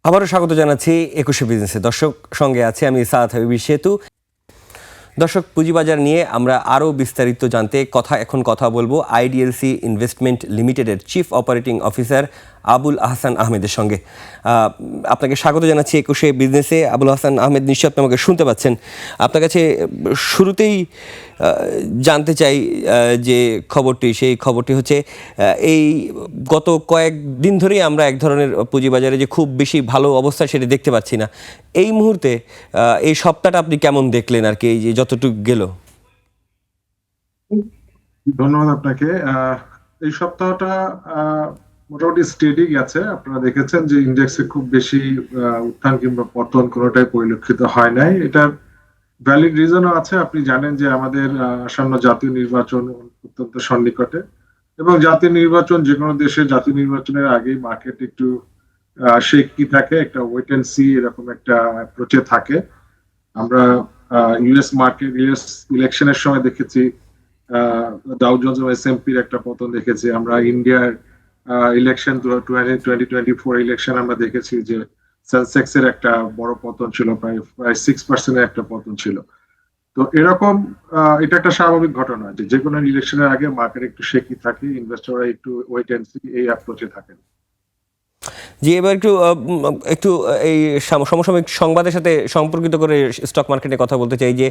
আবারও স্বাগত জানাচ্ছি ২১শে বিজনেসে। দর্শক, সঙ্গে আছে আমি সাদ হাবিবি সেতু। দর্শক, পুঁজিবাজার নিয়ে আমরা আরও বিস্তারিত জানতে এখন কথা বলবো আইডিএলসি ইনভেস্টমেন্ট লিমিটেডের chief operating officer Abul Ahsan আহমেদের সঙ্গে। আপনাকে স্বাগত জানাচ্ছি ২১শে বিজনেসে। আবুল আহসান আহমেদ, নিশ্চয় আপনি আমাকে শুনতে পাচ্ছেন। আপনার কাছে শুরুতেই জানতে চাই যে সেই খবরটি হচ্ছে এই গত কয়েকদিন ধরেই আমরা এক ধরনের পুঁজিবাজারে যে খুব বেশি ভালো অবস্থা সেটা দেখতে পাচ্ছি না। এই মুহূর্তে এই সপ্তাহটা আপনি কেমন দেখলেন আর কি, এই যে যতটুকু গেল? ধন্যবাদ আপনাকে। এই সপ্তাহটা মোটামুটি স্টেডি গেছে। আপনারা দেখেছেন যে ইন্ডেক্সে খুব বেশি উত্থান কিংবা পতন কোনোটাই পরিলক্ষিত হয় নাই। এটা ভ্যালিড রিজনও আছে। আপনি জানেন যে আমাদের আসন্ন জাতীয় নির্বাচন অত্যন্ত সন্নিকটে, এবং জাতীয় নির্বাচন যে কোনো দেশের জাতীয় নির্বাচনের আগেই মার্কেট একটু শেকি থাকে, একটা ওয়েট এন্ড সি এরকম একটা অ্যাপ্রোচে থাকে। আমরা ইউএস ইলেকশনের সময় দেখেছি ডাউ জোন্স এবং এসএমপির একটা পতন দেখেছি। আমরা ইন্ডিয়ার ইলেকশন 2024 ইলেকশন আমরা দেখেছি যে সেন্সেক্স এর একটা বড় পতন ছিল, প্রায় 6% একটা পতন ছিল। তো এরকম এটা একটা স্বাভাবিক ঘটনা যে কোনো ইলেকশনের আগে মার্কেট একটু শেকি থাকে, ইনভেস্টররা একটু ওয়েট এন্ড সি এই অ্যাপ্রোচে থাকেন। জি, এবার একটু এই সমসাময়িক সংবাদের সাথে সম্পর্কিত করে স্টক মার্কেটে কথা বলতে চাই যে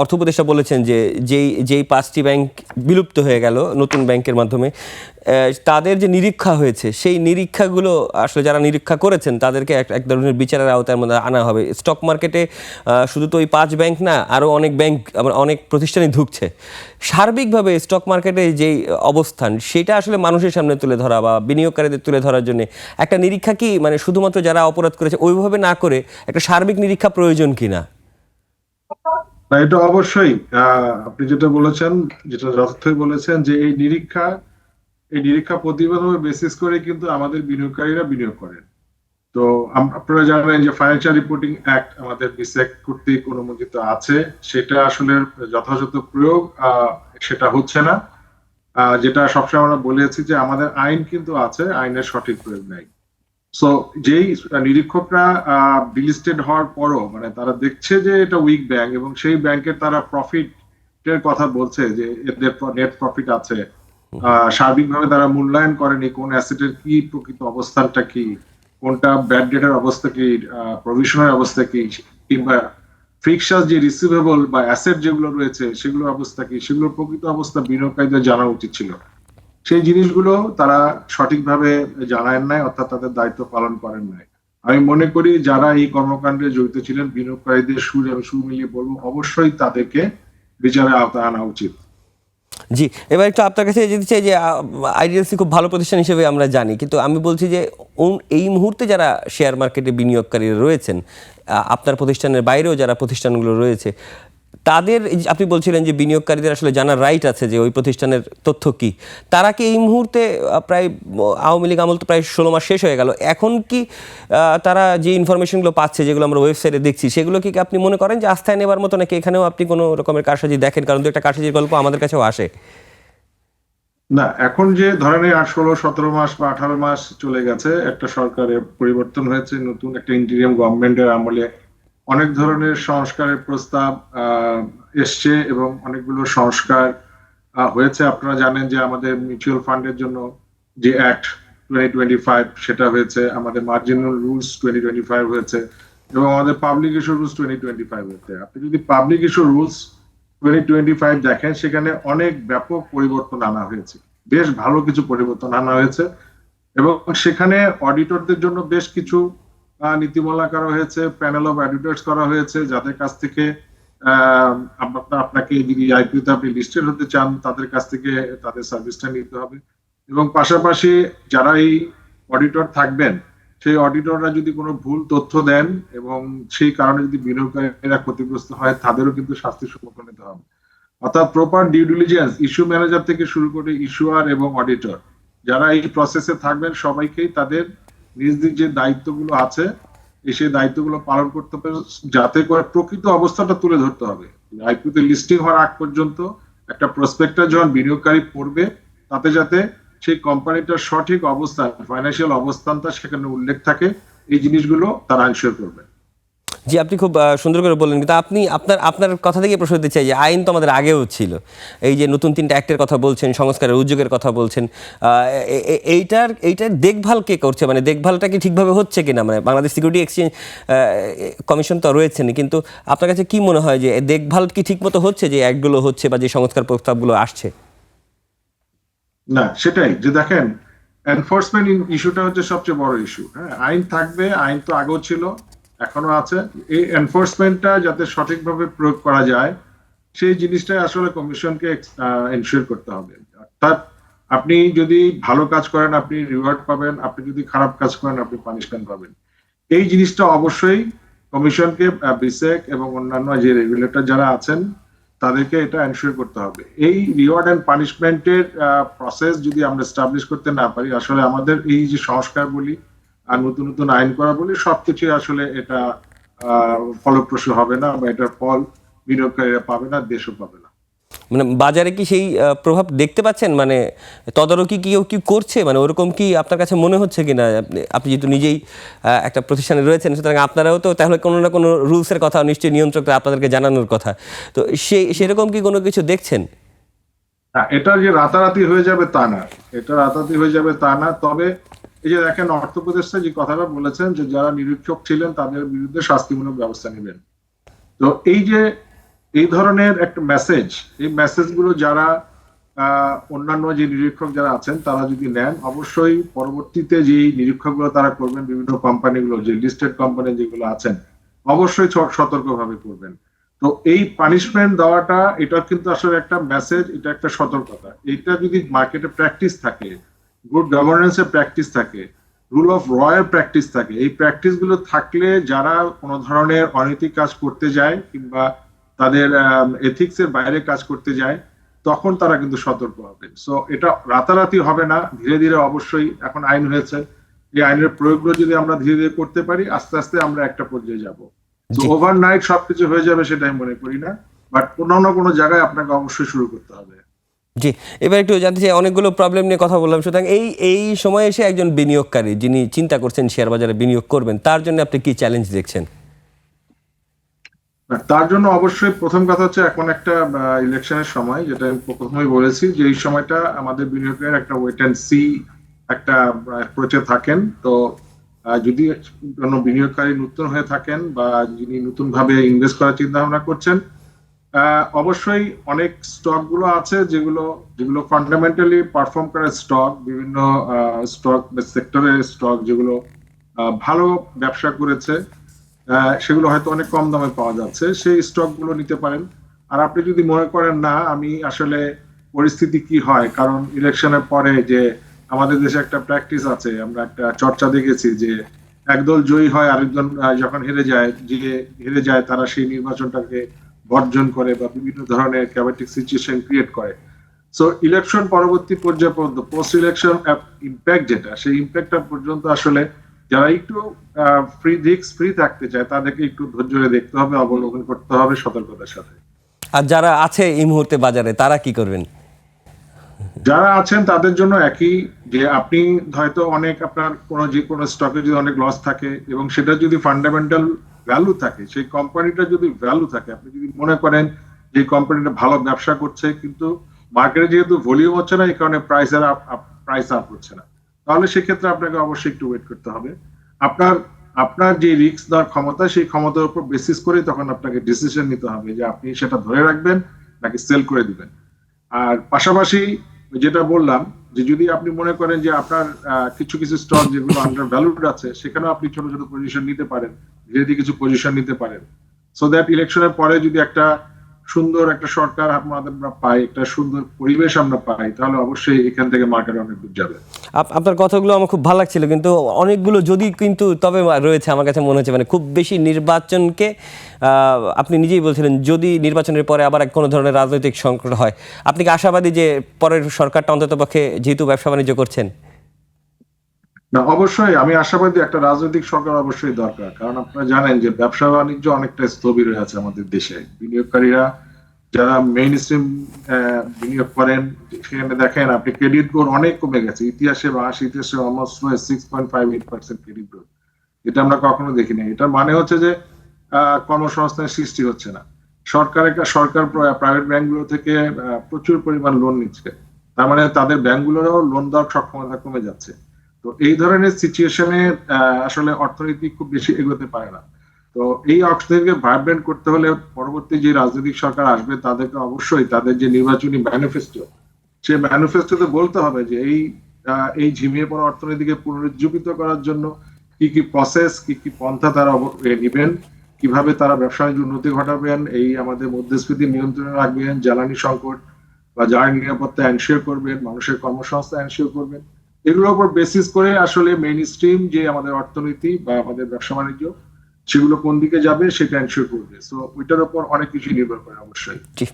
অর্থ উপদেষ্টা বলেছেন যে যেই 5টি ব্যাংক বিলুপ্ত হয়ে গেল নতুন ব্যাংকের মাধ্যমে, তাদের যে নিরীক্ষা হয়েছে সেই নিরীক্ষাগুলো আসলে যারা নিরীক্ষা করেছেন তাদেরকে এক ধরনের বিচারের আওতার মধ্যে আনা হবে। স্টক মার্কেটে শুধু তো ওই 5 ব্যাংক না, আরও অনেক ব্যাংক, অনেক প্রতিষ্ঠানই ঢুকছে। সার্বিকভাবে স্টক মার্কেটে যেই অবস্থান সেটা আসলে মানুষের সামনে তুলে ধরা বা বিনিয়োগকারীদের তুলে ধরার জন্য একটা নিরীক্ষা কি, মানে শুধুমাত্র যারা অপরাধ করেছে ওইভাবে না করে একটা সার্বিক নিরীক্ষা প্রয়োজন কিনা? না, এটা অবশ্যই আপনি যেটা বলেছেন, যেটা যথার্থই বলেছেন যে এই নিরীক্ষা প্রতিবেদনের বেসিস করে কিন্তু আমাদের বিনিয়োগকারীরা বিনিয়োগ করেন। তো আপনারা জানেন যে ফাইন্যান্সিয়াল রিপোর্টিং অ্যাক্ট আমাদের বিসেক কর্তৃক অনুমোদিত আছে, সেটা আসলে যথাযথ প্রয়োগ সেটা হচ্ছে না। যেটা সবসময় আমরা বলেছি যে আমাদের আইন কিন্তু আছে, আইনের সঠিক প্রয়োগ নাই। সো যেই নিরীক্ষকরা ডিলিস্টেড হওয়ার পরও মানে তারা দেখছে যে এটা উইক ব্যাংক এবং সেই ব্যাংকের তারা প্রফিটের কথা বলছে যে এদের নেট প্রফিট আছে, সার্বিকভাবে তারা মূল্যায়ন করেনি কোন অ্যাসেটের কি প্রকৃত অবস্থানটা কি, কোনটা ব্যাড ডেটের অবস্থা কি, প্রভিশনের অবস্থা কি, কিংবা ফিক্সাস যে রিসিভেবল বা অ্যাসেট যেগুলো রয়েছে সেগুলোর অবস্থা কি, সেগুলোর প্রকৃত অবস্থা বিনিয়োগকারীদের জানা উচিত ছিল। সেই জিনিসগুলো তারা সঠিকভাবে জানায় নাই, অর্থাৎ তাদের দায়িত্ব পালন করেন নাই। আমি মনে করি যারা এই কর্মকাণ্ডে জড়িত ছিলেন বিনিয়োগকারীদের সুর মিলিয়ে বলবো অবশ্যই তাদেরকে বিচারের আওতায় আনা উচিত। জি, এবার একটু আপনার কাছে যেতে চাই যে আইডিএলসি খুব ভালো প্রতিষ্ঠান হিসেবে আমরা জানি, কিন্তু আমি বলছি যে এই মুহূর্তে যারা শেয়ার মার্কেটে বিনিয়োগকারীরা রয়েছেন, আপনার প্রতিষ্ঠানের বাইরেও যারা প্রতিষ্ঠানগুলো রয়েছে, তাদের আপনি বলছিলেন যে বিনিয়োগকারীদের আসলে জানার রাইট আছে যে ওই প্রতিষ্ঠানের তথ্য কি। তারা কি এই মুহূর্তে প্রায় আওয়ামী লীগ আমল তো প্রায় 16 মাস শেষ হয়ে গেল, এখন কি তারা যে ইনফরমেশনগুলো পাচ্ছে যেগুলো আমরা ওয়েবসাইটে দেখছি সেগুলো কি আপনি মনে করেন যে আস্থায় নেবার মতো, নাকি এখানেও আপনি কোনো রকমের কারসাজি দেখেন? কারণ তো একটা কারসাজির গল্প আমাদের কাছেও আসে। না, এখন যে ধরেন 16-17 মাস বা 18 মাস চলে গেছে, একটা সরকারের পরিবর্তন হয়েছে, নতুন একটা ইন্টিরিয়াম গভর্নমেন্টের আমলে অনেক ধরনের সংস্কারের প্রস্তাব এসছে এবং অনেকগুলো সংস্কার হয়েছে। আপনারা জানেন যে আমাদের মিউচুয়াল ফান্ডের জন্য যে অ্যাক্ট 2025 সেটা হয়েছে, আমাদের মার্জিনাল রুলস 2025 হয়েছে, এবং আমাদের পাবলিক ইস্যু রুলস 2025 হয়েছে। আপনি যদি পাবলিক ইস্যু রুলস 2025 দেখেন, সেখানে অনেক ব্যাপক পরিবর্তন আনা হয়েছে, বেশ ভালো কিছু পরিবর্তন আনা হয়েছে, এবং সেখানে অডিটরদের জন্য বেশ কিছু নীতিমালা করা হয়েছে, প্যানেল অফ অডিটরস করা হয়েছে, যাদের কাছ থেকে আপনাকে যদি আইপিওতে আপনি লিস্টেড হতে চান তাদের কাছ থেকে তাদের সার্ভিসটা নিতে হবে। এবং পাশাপাশি যারা এই অডিটর থাকবেন সেই অডিটররা যদি কোনো ভুল তথ্য দেন এবং সেই কারণে যদি বিনিয়োগকারীরা ক্ষতিগ্রস্ত হয় তাদেরও কিন্তু শাস্তির সম্মুখীন হতে হবে। অর্থাৎ proper due diligence issue manager থেকে শুরু করে ইস্যুয়ার এবং অডিটর যারা এই প্রসেসে থাকবেন সবাইকেই তাদের নিজ নিজ যে দায়িত্বগুলো আছে সেই দায়িত্বগুলো পালন করতে হবে, যাতে করে প্রকৃত অবস্থাটা তুলে ধরতে হবে। আইপিওতে লিস্টিং হওয়ার আগ পর্যন্ত একটা প্রসপেক্টাস যখন বিনিয়োগকারী পড়বে তাতে যাতে সেই কোম্পানিটার সঠিক অবস্থান, ফাইন্যান্সিয়াল অবস্থানটা সেখানে উল্লেখ থাকে, এই জিনিসগুলো তারা এনশিওর করবে। জি, আপনি খুব সুন্দর করে বললেন, কিন্তু আপনি আপনার আপনার কথা থেকে প্রশ্ন করতে চাই যে আইন তো আমাদের আগেও ছিল, এই যে নতুন 3টা অ্যাক্টের কথা বলছেন, সংস্কারের উদ্যোগের কথা বলছেন, এইটার দেখভাল কে করছে, মানে দেখভালটা কি ঠিকভাবে হচ্ছে কিনা, মানে বাংলাদেশ সিকিউরিটি এক্সচেঞ্জ কমিশন তো রয়েছেন, কিন্তু আপনার কাছে কি মনে হয় যে দেখভাল কি ঠিকমতো হচ্ছে, যে অ্যাক্টগুলো হচ্ছে বা যে সংস্কার প্রস্তাবগুলো আসছে? না, সেটাই যে দেখেন, এনফোর্সমেন্ট ইস্যুটা হচ্ছে সবচেয়ে বড় ইস্যু। হ্যাঁ, আইন থাকবে, আইন তো আগেও ছিল, এখনো আছে। এই এনফোর্সমেন্টটা যাতে সঠিকভাবে প্রয়োগ করা যায়, সেই জিনিসটাই আসলে কমিশনকে এনশিওর করতে হবে। অর্থাৎ আপনি যদি ভালো কাজ করেন আপনি রিওয়ার্ড পাবেন, আপনি যদি খারাপ কাজ করেন আপনি পানিশমেন্ট পাবেন। এই জিনিসটা অবশ্যই কমিশনকে, বিসেক এবং অন্যান্য যে রেগুলেটর যারা আছেন তাদেরকে এটা এনশিওর করতে হবে। এই রিওয়ার্ড এন্ড পানিশমেন্টের প্রসেস যদি আমরা এস্টাবলিশ করতে না পারি, আসলে আমাদের এই যে সংস্কার বলি আর নতুন নতুন আইন করা বলি সবকিছু আসলে এটা ফলপ্রসূ হবে না, বা এটার ফল বিনিয়োগকারীরা পাবে না, দেশও পাবে না। মানে বাজারে কি সেই প্রভাব দেখতে পাচ্ছেন, মানে তদারকি কি কেউ কি করছে, মানে ওরকম কি আপনার কাছে মনে হচ্ছে কিনা? আপনি আপনি যেহেতু নিজেই একটা প্রতিষ্ঠানে রয়েছেন, সুতরাং আপনারাও তো তাহলে কোনো না কোনো রুলসের কথা নিশ্চয়ই নিয়ন্ত্রকরা আপনাদেরকে জানানোর কথা, তো সেরকম কি কোনো কিছু দেখছেন? না, এটা যে রাতারাতি হয়ে যাবে তা না, এটা রাতারাতি হয়ে যাবে তা না। তবে এই যে দেখেন, অর্থ উপদেষ্টা যে কথাটা বলেছেন যে যারা নিরীক্ষক ছিলেন তাদের বিরুদ্ধে শাস্তিমূলক ব্যবস্থা নেবেন। তো এই যে এই ধরনের একটা মেসেজ, এই মেসেজ গুলো যারা অন্যান্য যে নিরীক্ষক যারা আছেন তারা যদি নেন, অবশ্যই পরবর্তীতে যে নিরীক্ষক গুলো তারা করবেন, বিভিন্ন কোম্পানিগুলো যে লিস্টেড কোম্পানি যেগুলো আছেন অবশ্যই সতর্কভাবে করবেন। তো এই পানিশমেন্ট দেওয়াটা এটা কিন্তু আসলে একটা মেসেজ, এটা একটা সতর্কতা। এটা যদি মার্কেটে প্র্যাকটিস থাকে, গুড গভর্নেন্সের প্র্যাকটিস থাকে, রুল অফ র এর প্র্যাকটিস থাকে, এই প্র্যাকটিস গুলো থাকলে যারা কোনো ধরনের অনৈতিক কাজ করতে যায় কিংবা তাদের এথিক্স এর বাইরে কাজ করতে যায়, তখন তারা কিন্তু সতর্ক হবে। সো এটা রাতারাতি হবে না, ধীরে ধীরে অবশ্যই এখন আইন হয়েছে, এই আইনের প্রয়োগগুলো যদি আমরা ধীরে ধীরে করতে পারি, আস্তে আস্তে আমরা একটা পর্যায়ে যাব। তো জি, ওভারনাইট সবকিছু হয়ে যাবে সেটা আমি মনে করি না, বাট কোনো না কোনো জায়গায় আপনাকে অবশ্যই শুরু করতে হবে। জি। এবার একটু জানতে চাই, অনেকগুলো প্রবলেম নিয়ে কথা বললাম, সুতরাং এই সময়ে এসে একজন বিনিয়োগকারী যিনি চিন্তা করছেন শেয়ার বাজারে বিনিয়োগ করবেন, তার জন্য আপনি কি চ্যালেঞ্জ দেখছেন? না, তার জন্য অবশ্যই প্রথম কথা হচ্ছে এখন একটা ইলেকশনের সময়, যেটা আমি প্রথমেই বলেছি যে এই সময়টা আমাদের বিনিয়োগের একটা ওয়েট অ্যান্ড সি একটা অ্যাপ্রোচে থাকেন। তো যদি কোনো বিনিয়োগকারী নতুন হয়ে থাকেন বা যিনি নতুন ভাবে ইনভেস্ট করার চিন্তা ভাবনা করছেন, অবশ্যই অনেক স্টক গুলো আছে যেগুলো যেগুলো ফান্ডামেন্টালি পারফর্ম করে স্টক, বিভিন্ন স্টক সেক্টরের স্টক যেগুলো ভালো ব্যবসা করেছে, সেগুলো হয়তো অনেক কম দামে পাওয়া যাচ্ছে, সেই স্টক গুলো নিতে পারেন। আর আপনি যদি মনে করেন না আমি আসলে পরিস্থিতি কি হয়, কারণ ইলেকশনের পরে যে আমাদের দেশে একটা প্র্যাকটিস আছে, আমরা একটা চর্চা দেখেছি যে একদল জয়ী হয়, আরেকজন যখন হেরে যায় তারা সেই নির্বাচনটাকে বর্জন করে বা বিভিন্ন ধরনের ক্যাবেটিক সিচুয়েশন ক্রিয়েট করে। সো ইলেকশন পরবর্তী পর্যায়ে পর্যন্ত, পোস্ট ইলেকশন ইম্প্যাক্ট যেটা, সেই ইম্প্যাক্টটা পর্যন্ত আসলে যারা একটু ফ্রি থাকতে চায় তাদেরকে একটু ধৈর্য ধরে দেখতে হবে, অবলম্বন করতে হবে সতর্কতার সাথে। আর যারা আছে এই মুহূর্তে বাজারে, তারা কি করবেন? যারা আছেন তাদের জন্য একই, যে আপনি হয়তো অনেক আপনার যে কোনো স্টকে যদি অনেক লস থাকে এবং সেটা যদি ফান্ডামেন্টাল ভ্যালু থাকে, সেই কোম্পানিটা যদি ভ্যালু থাকে, আপনি যদি মনে করেন যে কোম্পানিটা ভালো ব্যবসা করছে কিন্তু মার্কেটে যেহেতু ভলিউম হচ্ছে না এই কারণে প্রাইস আপ হচ্ছে না, তাহলে সেক্ষেত্রে আপনাকে অবশ্যই একটু ওয়েট করতে হবে। আপনার আপনার যে রিস্ক দেওয়ার ক্ষমতা, সেই ক্ষমতার উপর বেসিস করে তখন আপনাকে ডিসিশন নিতে হবে যে আপনি সেটা ধরে রাখবেন নাকি সেল করে দিবেন। আর পাশাপাশি যেটা বললাম, যে যদি আপনি মনে করেন যে আপনার কিছু কিছু স্টক যেগুলো আন্ডার ভ্যালুড আছে, সেখানেও আপনি ছোট ছোট পজিশন নিতে পারেন, ধীরে ধীরে কিছু পজিশন নিতে পারেন। সো দ্যাট ইলেকশনের পরে যদি একটা সুন্দর একটা সরকার আমরা পাই, একটা সুন্দর পরিবেশ আমরা পাই, তাহলে অবশ্যই এখান থেকে মার্কেট অনেক দূর যাবে। আপনার কথাগুলো আমার খুব ভালো লাগছিল, কিন্তু অনেকগুলো যদি কিন্তু তবে রয়েছে আমার কাছে মনে হচ্ছে, মানে খুব বেশি নির্বাচনকে আপনি নিজেই বলছিলেন যদি নির্বাচনের পরে আবার কোনো ধরনের রাজনৈতিক সংকট হয়, আপনি কি আশাবাদী যে পরের সরকারটা অন্ততপক্ষে যেহেতু ব্যবসা বাণিজ্য করছেন? না, অবশ্যই আমি আশাবাদী একটা রাজনৈতিক সরকার অবশ্যই দরকার, কারণ আপনারা জানেন যে ব্যবসা বাণিজ্য অনেকটা স্থবির হয়ে আছে আমাদের দেশে। বিনিয়োগকারীরা যারা মেইন স্ট্রিম বিনিয়োগ করেন, সেখানে দেখেন আপনি ক্রেডিট গ্রোথ অনেক কমে গেছে। বাংলাদেশ ইতিহাসে অলমোস্ট 6.58% ক্রেডিট গ্রোথ, এটা আমরা কখনো দেখি নাই। এটার মানে হচ্ছে যে কর্মসংস্থানের সৃষ্টি হচ্ছে না। সরকার প্রাইভেট ব্যাংকগুলো থেকে প্রচুর পরিমাণ লোন নিচ্ছে, তার মানে তাদের ব্যাংকগুলোরও লোন দেওয়ার সক্ষমতা কমে যাচ্ছে। তো এই ধরনের সিচুয়েশনে আসলে অর্থনীতি খুব বেশি এগোতে পারে না। তো এই অর্থনীতিকে ভাইব্রেন্ট করতে হলে পরবর্তী যে রাজনৈতিক সরকার আসবে তাদেরকে অবশ্যই তাদের যে নির্বাচনী ম্যানিফেস্টো, সেই ম্যানিফেস্টোতে বলতে হবে যে এই ঝিমিয়ে পড়া অর্থনীতিকে পুনরুজ্জীবিত করার জন্য কি কি প্রসেস, কি কি পন্থা তারা নিবেন, কিভাবে তারা ব্যবসা বাণিজ্য উন্নতি ঘটাবেন, এই আমাদের মুদ্রাস্ফীতি নিয়ন্ত্রণে রাখবেন, জ্বালানি সংকট বা জ্বালানি নিরাপত্তা এনশিওর করবেন, মানুষের কর্মসংস্থান এনশিওর করবেন। এগুলোর উপর বেসিস করে আসলে মেইন স্ট্রিম যে আমাদের অর্থনীতি বা আমাদের ব্যবসা বাণিজ্য সেগুলো কোন দিকে যাবে সেটা এনশিওর করবে। সো ওইটার উপর অনেক কিছু নির্ভর করে অবশ্যই। জি,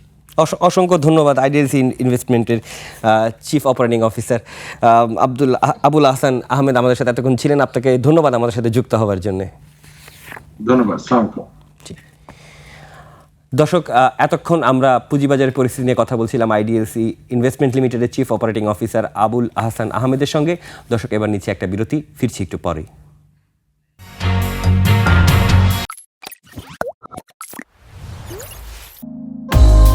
অসংখ্য ধন্যবাদ। আইডিএলসি ইনভেস্টমেন্টের chief operating officer Abul Ahsan Ahmed আমাদের সাথে এতক্ষণ ছিলেন। আপনাকে ধন্যবাদ আমাদের সাথে যুক্ত হওয়ার জন্য। ধন্যবাদ। আসসালামু আলাইকুম। দর্শক, এতক্ষণ আমরা পুঁজিবাজারের পরিস্থিতি নিয়ে কথা বলছিলাম আইডিএলসি ইনভেস্টমেন্ট লিমিটেডের chief operating officer Abul Ahsan আহমেদের সঙ্গে। দর্শক, এবার নিচ্ছে একটা বিরতি, ফিরছি একটু পরেই।